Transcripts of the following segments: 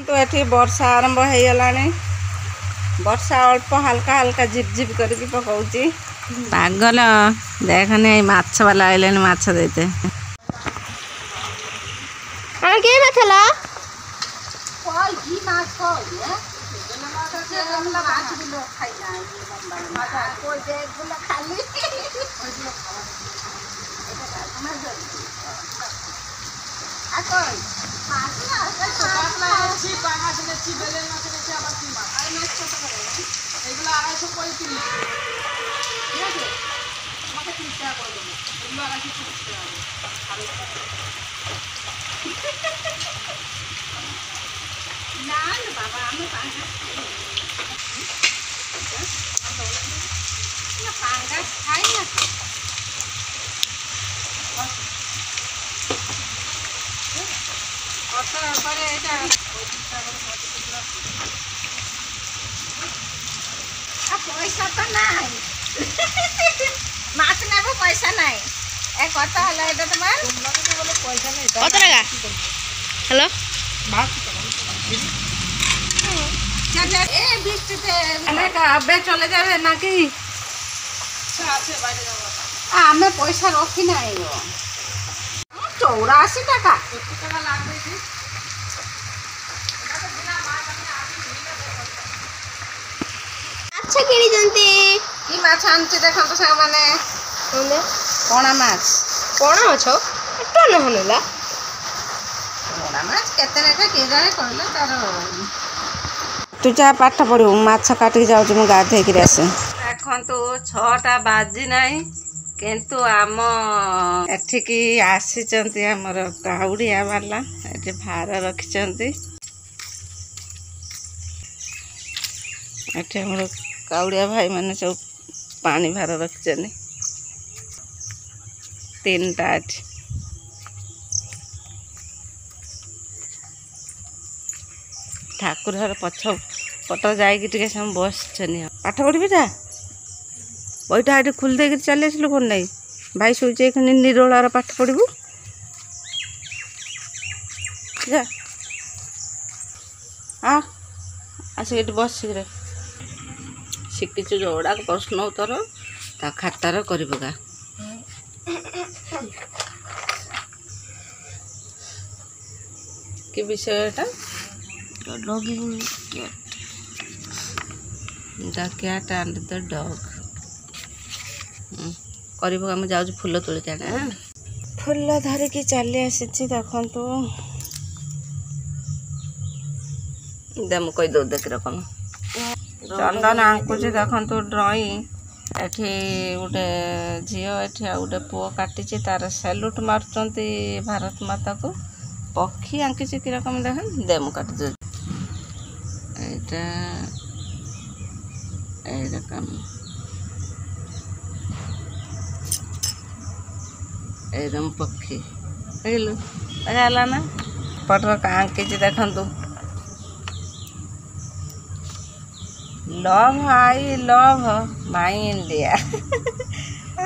देखो ये वर्षा आरंभ हो गलानी वर्षा अल्प हल्का हल्का झिप झिप करके पकाउची पागल देखने माछ वाला आइले माछ देते के माछला कल की माछ को ये हमला माछ बिलो खाइना ये बम्बा कोई दे गुला खाली आकोय माछ ना पापला छी पांगास ने छी बेले माछ ने छी आबार की माछ आई माछ কত করে এগুলো 235 ঠিক আছে আমাকে 30 টাকা করে দেবো এগুলো 230 টাকা আর না না বাবা আমি পাঙ্গাস না পাঙ্গাস খাই না কত করে এটা 25 টাকা করে কত টুকরা আ পয়সা তো নাই মাছ নেব পয়সা নাই এ কত হলো এটা তোমার তোমরা বলে পয়সা নেই কত টাকা হ্যালো মাছ এ বৃষ্টিতে এলাকা আবে চলে যাবে নাকি আছে বাইরে যাব আমি পয়সা রাখি নাই গো 84 টাকা কত টাকা লাগবে কি আচ্ছা কিনি জন্তি কি মাছ আনছি দেখো তো সামনে কোনে পোনা মাছ একটু না হনলা পোনা মাছ কেতে রেখা কে জানে কইলে তার তু যা পাঠ পড়িও মাছ কাটি যাଉଛି ମୁଁ ଗାଧେଇକିରି ଆସେ ଦେଖନ୍ତୁ 6ଟା ବାଜି ନାହିଁ କିନ୍ତୁ ଆମ ଏଠିକି ଆସିଛନ୍ତି ଆମର କାଉଡ଼ିଆ ବାଲା ଏଠି ଭାର ରଖିଛନ୍ତି ଏଠି ଆମର କାଉଡ଼ିଆ ଭାଇମାନେ ସବୁ ପାଣି ଭାର ରଖିଛନ୍ତି 3ଟା ଏଠି ଠାକୁର ଘର ପଛ ପଟ ଯାଇକି ଟିକେ ସମୟ ବସିଛନ୍ତି ପାଠ ପଢ଼ିବି ଯା বইটা এটি খুলে দিয়ে চালি আসলো কোন নাই ভাই শুয়েছে এখানে নিরোলার পাঠ পড়িবু যা আসে এটি বসিরে শিখিছু যোড়া প্রশ্ন উত্তর তা খাতার করবু গা কি বিষয় এটা logging the cat and the dog करिबो हम जाउ फूल तोली के ना फूल धरि की चली आसी देखंतु दम कोई दो देख रकम चंदन आंकुची देखंतु ड्राइंग एठी उडे झियो एठी उडे पुओ काटिची तार सैल्यूट मारचंती भारत माता को पक्षी आंकिची कि रकम देखन देम काट दे एटा ए रकम एकदम पक्षी हेलो आला ना पटर कांके देखंतु love I love my India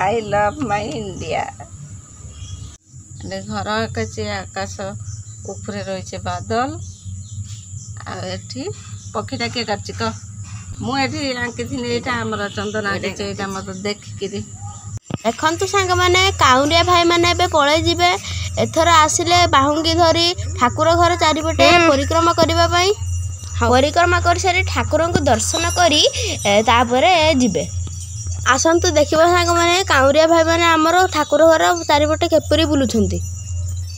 I love my India घर के आकाश ऊपरे रही बादल आठी पक्षीटा किए काटि कह मुझे आंकी थी आमर चंदन आंकी मत देखिकी देखु सांग मैंने काउरिया भाई मैंने पलि जीवे एथर आसिले बाहुंगी धरी ठाकुर घर चारिपटे परिक्रमा करने परिक्रमा कर सारी ठाकुर को दर्शन करी तापरे जीवे आसतु देखिए सांग मैंने काउरिया भाई मैंने आमर ठाकुर घर चारिपटे केपरी बुलुंट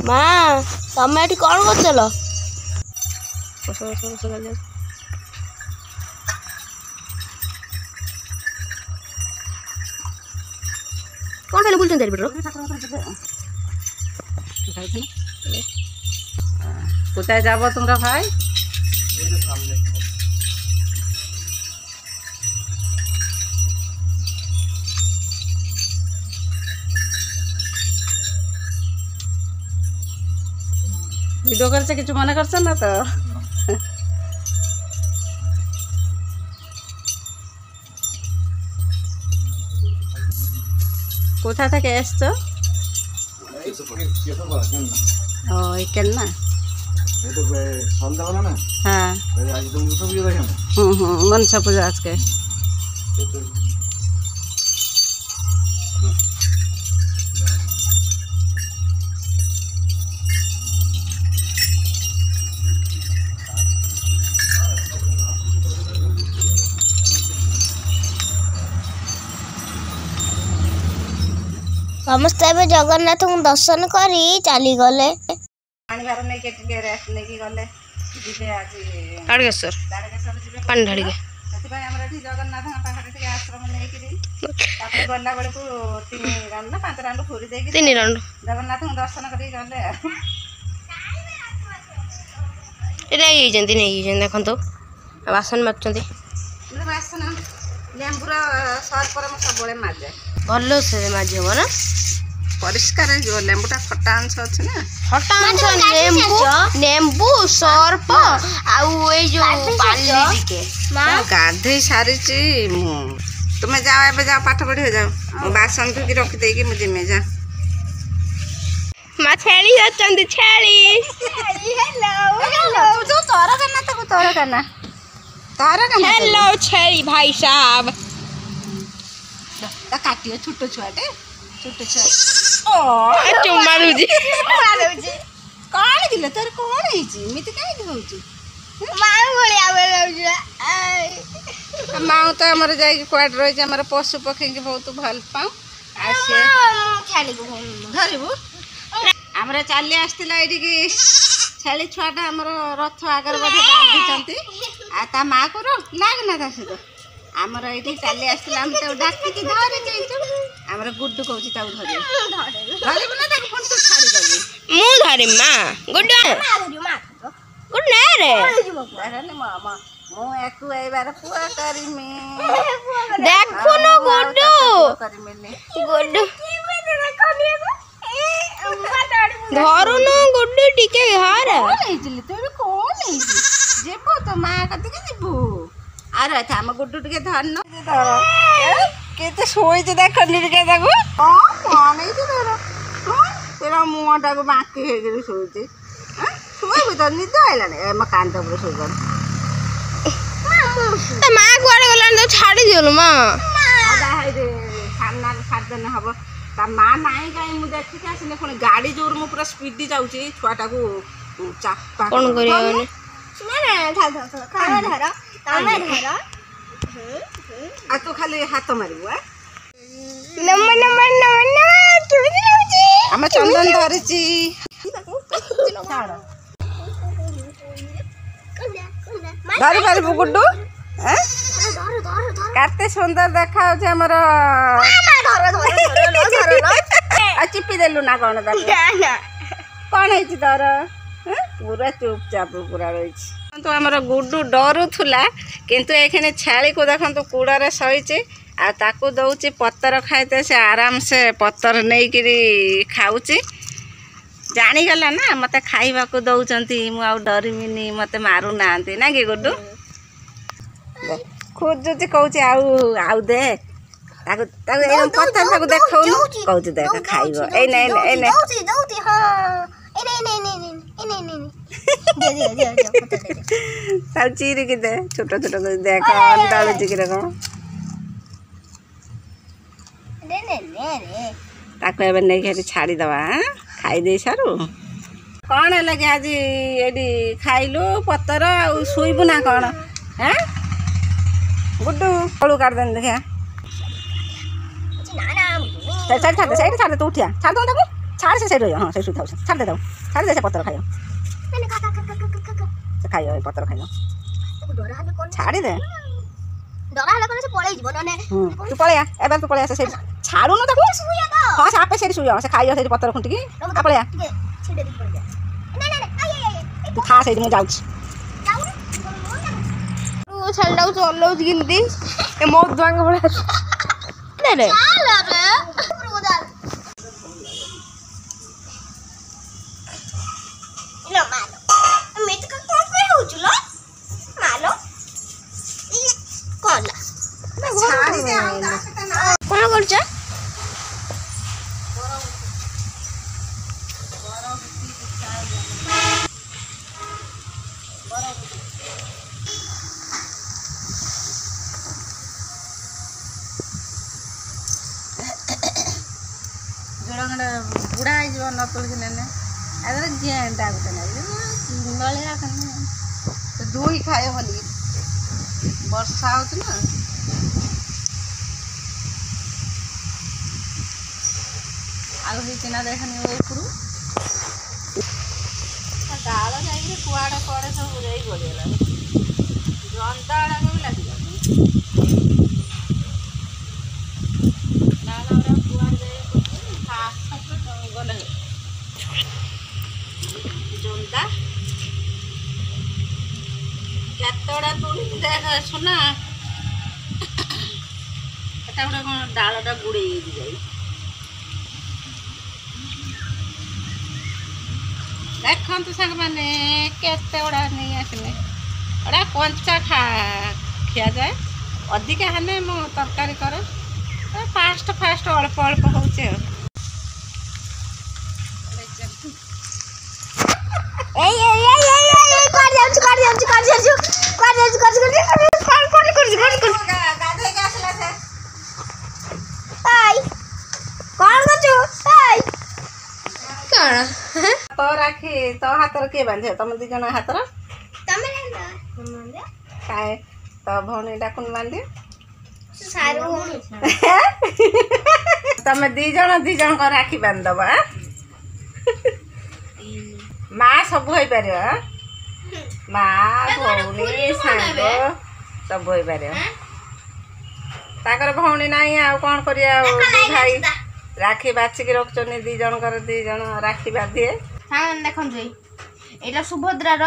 माँ तमें ये कौन कर चल कौन खाली बुलते चारिपटे কোথায় যাবো তোমরা ভাই ভিডিও করছে কিছু মনে করছে না তো কোথা থেকে এসছো ও এখানে না हाँ मनसा पूजा आज के ସମସ୍ତେ ଏବେ ଜଗନ୍ନାଥଙ୍କୁ ଦର୍ଶନ କରି ଚାଲିଗଲେ। ପାଣି ଭାର ନେଇକି ଟିକେ ରେଷ୍ଟ ନେଇକି ଗଲେ ଯିବେ ଆଜି ତାଡ଼କେଶ୍ୱର ଯିବେ ପାଣି ଢାଳିକେ। ସେଥିପାଇଁ ଆମର ଏଠି ଜଗନ୍ନାଥଙ୍କ ପାଖରେ ଟିକେ ଆଶ୍ରମ ନେଇକିରି ତାପରେ ଗଲା ବେଳକୁ 3 ରାଉଣ୍ଡ ନା 5 ରାଉଣ୍ଡ ଘୁରି ଦେଇକି 3 ରାଉଣ୍ଡ ଜଗନ୍ନାଥଙ୍କୁ ଦର୍ଶନ କରିକି ଗଲେ ଆଉ। ନେଇଯାଇଛନ୍ତି ଦେଖନ୍ତୁ ବାସନ ମାଜୁଛନ୍ତି। ବାସନ ଲେମ୍ବୁର ସର୍ପରେ ମୁଁ ସବୁବେଳେ ମାଜେ ଭଲ ସେ ମାଜି ହବ ନା ପରିଷ୍କାର ହେଇଯିବ। ଲେମ୍ବୁଟା ଖଟା ଅଂଶ ଅଛି ନା ଖଟା ଅଂଶ ଲେମ୍ବୁ ସର୍ପ ଆଉ ଏଇ ଯୋଉ ବାଲି ଟିକେ ଗାଧେଇ ସାରିଛି ମୁଁ। ତୁମେ ଯାଅ ଏବେ ଯାଅ ପାଠ ପଢ଼ିବ ଯାଅ। ମୁଁ ବାସନ ଧୋଇକି ରଖିଦେଇକି ମୁଁ ଯିମି ଯା। ମା ଛେଳି ଅଛନ୍ତି ଛେଳି हेलो छेली भाई साहब काटियो छोट छुआटे छोट छुआ चुम्मा दूजी कौन दिले तोर कौन ହେଇଛି ଏମିତି କାହିଁକି ହଉଛି ମାଉ ଭଳିଆ ବେଳଉଛି ମାଉ ତ ଆମର ଯାଇକି କୁଆଡେ ରହିଛି ଆମର ପଶୁ ପକ୍ଷୀକି ବହୁତ ଭଲ ପାଉ ଆସେ ଧରିବୁ ଆମର ଚାଲି ଆସିଥିଲା ଏଇଠିକି ଛେଳି ଛୁଆଟା ଆମର ରଥ ଆଗରେ ବୋଧେ ବାନ୍ଧିଛନ୍ତି ଆଉ ତା ମା କୁ ଲାଗନା ତା ସହିତ ଆମର ଏଇଠି ଚାଲି ଆସିଥିଲା ଆମେ ତାକୁ ଡାକିକି ଧରି ଯାଇଛୁ। ଆମର ଗୁଡୁ କହୁଛି ତାକୁ ଧରିବୁ ଧରିବୁ ନା ତାକୁ ପୁଣି ତୁ ଛାଡ଼ିଦେବୁ। ମୁଁ ଧରି ମା ଗୁଡୁ ଗୁଡୁ ନା ରେ ମୁଁ ୟାକୁ ଏଇବାର ପୁଅ କରିମି ଦେଖୁନୁ ଗୁଡୁ କରିମିନି ଗୁଡୁ ଧରୁନୁ ଗୁଡୁ ଟିକେ ଘର କଣ ହେଇଥିଲି ତୋର କଣ ହେଇଛି ଯିବୁ ତ ମା କତିକି ଯିବୁ ଆରେ ଆଚ୍ଛା ଆମ ଗୁଡୁ ଟିକେ ଧରିନ କେତେ ଶୋଇଛି ଦେଖନି ଟିକେ ତାକୁ କଣ ହେଇଛି ତୋର ତୋର ମୁହଁଟାକୁ ବାଙ୍କି ହେଇକିରି ଶୋଇଛି ଶୋଇବି ତ ନିଦ ଆଇଲାଣି ଏ ମୋ କାନ୍ଦ ଉପରେ ଶୋଇପାରୁ ମା କୁଆଡେ ଗଲାଣି ତାକୁ ଛାଡି ଦିଅଲୁ ମା ସାମ୍ନାରେ ଛାଡ଼ିଦେଲେ ହବ ତା ମା ନାହିଁ କାହିଁ ମୁଁ ଦେଖିକି ଆସିଲେ ପୁଣି ଗାଡ଼ି ଜୋର ମୁଁ ପୁରା ସ୍ପିଡି ଯାଉଛି ଛୁଆଟାକୁ ଚାପା କଣ କରିବା ଆଉ ତୁ ଖାଲି ହାତ ମାରିବୁ ଆମେ ଚନ୍ଦନ ଧରିଛି ଧରି ପାରିବୁ ଗୁଡୁ କେତେ ସୁନ୍ଦର ଦେଖା ହଉଛି ଆମର ଚିପି ଦେଲୁ ନା କଣ କଣ ହେଇଛି ତୋର ପୁରା ଚୁପଚାପ ପୁରା ରହିଛି କିନ୍ତୁ ଆମର ଗୁଡୁ ଡରୁଥିଲା କିନ୍ତୁ ଏখানে ଛେଳିକୁ ଦେଖନ୍ତୁ କୁଡ଼ରେ ଶୋଇଛି ଆଉ ତାକୁ ଦଉଛି ପତର ଖାଇତେ ସେ ଆରାମସେ ପତର ନେଇକିରି ଖାଉଛି ଜାଣିଗଲା ନା ମତେ ଖାଇବାକୁ ଦଉଛନ୍ତି ମୁଁ ଆଉ ଡରିମିନି ମତେ ମାରୁନାହାନ୍ତି ନା କି ଗୁଡୁ ଖୋଜୁଛି କହୁଛି ଆଉ ଆଉ ଦେ ତାକୁ ତାକୁ ଏଇ ପତର ତାକୁ ଦେଖଉନୁ କହୁଛି ଦେଖ ଖାଇବ ଏଇ ନାଇଁ ଏଇ ନାଇଁ ତାକୁ ଚିରିକି ଦେ ଛୋଟ ଛୋଟ କରି ଦେଖ ଡାଳୁଛି କି କଣ ତାକୁ ଏବେ ନେଇକି ଏଠି ଛାଡ଼ିଦେବା ଖାଇଦେଇ ସାରୁ କ'ଣ ହେଲା କି ଆଜି ଏଠି ଖାଇଲୁ ପତର ଆଉ ଶୋଇବୁ ନା କ'ଣ ଗୁଡୁ କଳୁ କାଟିଦେନି ଦେଖିଆ ସେଇଠି ଛାଡ଼ିଦେ ତୁ ଉଠିଆ ଛାଡ଼ିଦେବୁ ତାକୁ ଛାଡ଼ ସେ ସେଇଠି ରହିବ ହଁ ସେଇଠି ଶୋଇଥାଉ ଛାଡ଼ିଦେ ତାକୁ ଛାଡ଼ିଦେ ସେ ପତର ଖାଇବ ସେ ଖାଇବ ଏଇ ପତର ଖାଇବ ଛାଡ଼ିଦେ ତୁ ପଳେଆ ଏବେ ତୁ ପଳେଇ ଆସ ସେଇଠି ଛାଡ଼ୁନୁ ତାକୁ ହଁ ସେ ଆପେ ସେଇଠି ଶୋଇବ ସେ ଖାଇବ ସେଇଠି ପତର ଖୁଣ୍ଟିକି ପଳେଆ ତୁ ଖା ସେଇଠି ମୁଁ ଯାଉଛି ଛେଳିଟାକୁ ଚଲଉଛି କେମିତି ଏ ମୋ ଦୁଆଙ୍କ ଭଳିଆ କଣ କରୁଛ जोड़ा बुढ़ा हो न तुलसी ने अरे गेंदा गोटे नहीं बलिया दुई खाए बोली वर्षा हो ना आगे चिना देखनी ऊपर डाल जाइए कुआड़े कुआड़े सब जा गला जंदा गुड़ा भी लगे गले जंदा केतटा तुड़ी देख सुना एटा गोटे कौन डालटा बुड़े जाए देखते सांग मैंने केते गुड़ा नहीं आसने एटा कंचा खिया जाए अधिका हेने मु तरकारी करे फास्ट फास्ट अल्प अल्प हो तो राखी तो हाथ किए बांधे तुम दी जन हाथ खाए तो भौणी डाकुन बांधे तुम दी जन को राखी बांधब माँ सब हो पार माँ भौणी सांग सब हो पार ताकर भौणी ना आउ कौन कर भाई राखी बाछिक रखुन दी जन राखी बांधे देखो एटा सुभद्रार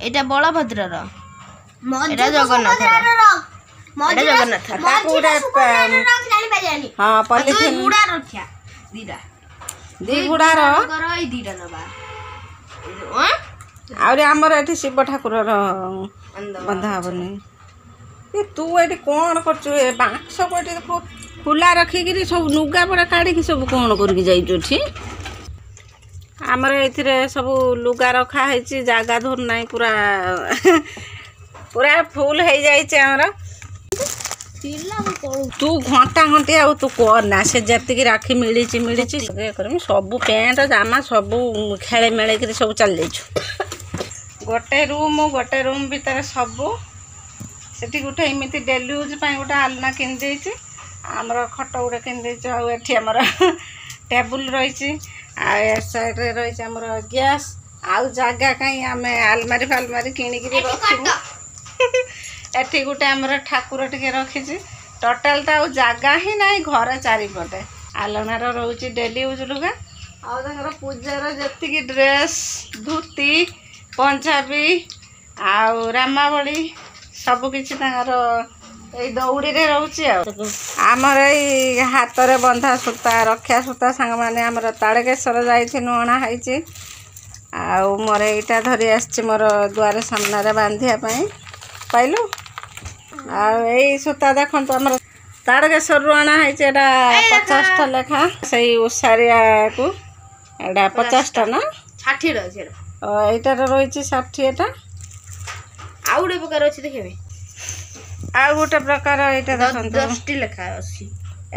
एटा बलभद्रर एटा जगन्नाथ हाँ पॉलिथिन दी गुड़ार आउरी आमर एठी शिव ठाकुर बंधा हेनी तू ये कौन कर बाक्स को खुला रखिकी सब लुगापड़ा काढ़ी सब कौन करके जाइछी आमर ए सब लुगा रखाई जगह धुर ना पूरा पूरा फुल हो जामर तू घंटा घंटे आ तू करना से जी राखी मिली सब पैंट जामा सब खेले मेले सब चल जाइछु गोटे रूम भितर सब सेठी गोटे एमती डेली यूज गोटे आलना किन देछि आमर खट गोटे किन देछि आठी आमर टेबुल रही साइड रे रही आमर गैस आउ जगह कहीं आम आलमारी फालमारी किणिक रखू एठी गोटे आमर ठाकुर टिके रखी टोटाल टा जगह ही ना घर चारिपटे आलनार रोचे डेली यूज लुगा आर पूजार जी ड्रेस धोती पंजाबी आउ रामावली सबकि दौड़ी रे रोचे आमर ये हाथ में बंधा सूता रक्षा सूता सांग मैंने आमर ताड़केश्वर जाइनु अणाई आउ मोर यहाँ धरी आसी मोर दुआर सामने बांधापी पाइलु आई सूता देखु आम ताड़केश्वर अणाई 50टा लेखा से ओसारिया को एटा 50टा ना 60 यहाँ रही 60टा आउ गोटे प्रकार अच्छे देखे आ गोटे प्रकार यहाँ देखो 10टी लेखा अच्छी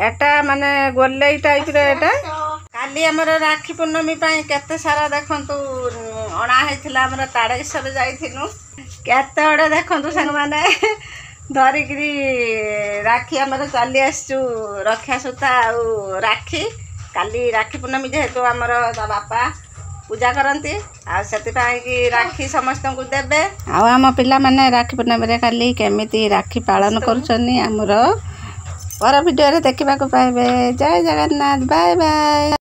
एटा माने गोले टाइप काली आमर राखी पूर्णमी केते सारा देखु अणाई आमर ताड़ेश्वर जाइनु केते बड़े देखु सांग मैंने धरिकी राखी आमर चली आसचु रक्षा सूता आउ राखी काली राखी पूर्णमी जेहेतु आमर बापा पूजा करती आती राखी समस्त को देवे आम पिला माने राखी पूर्णमी काली केमिति राखी पालन करुछनी आमर पर वीडियो देखा पाइबे। जय जगन्नाथ बाय बाय।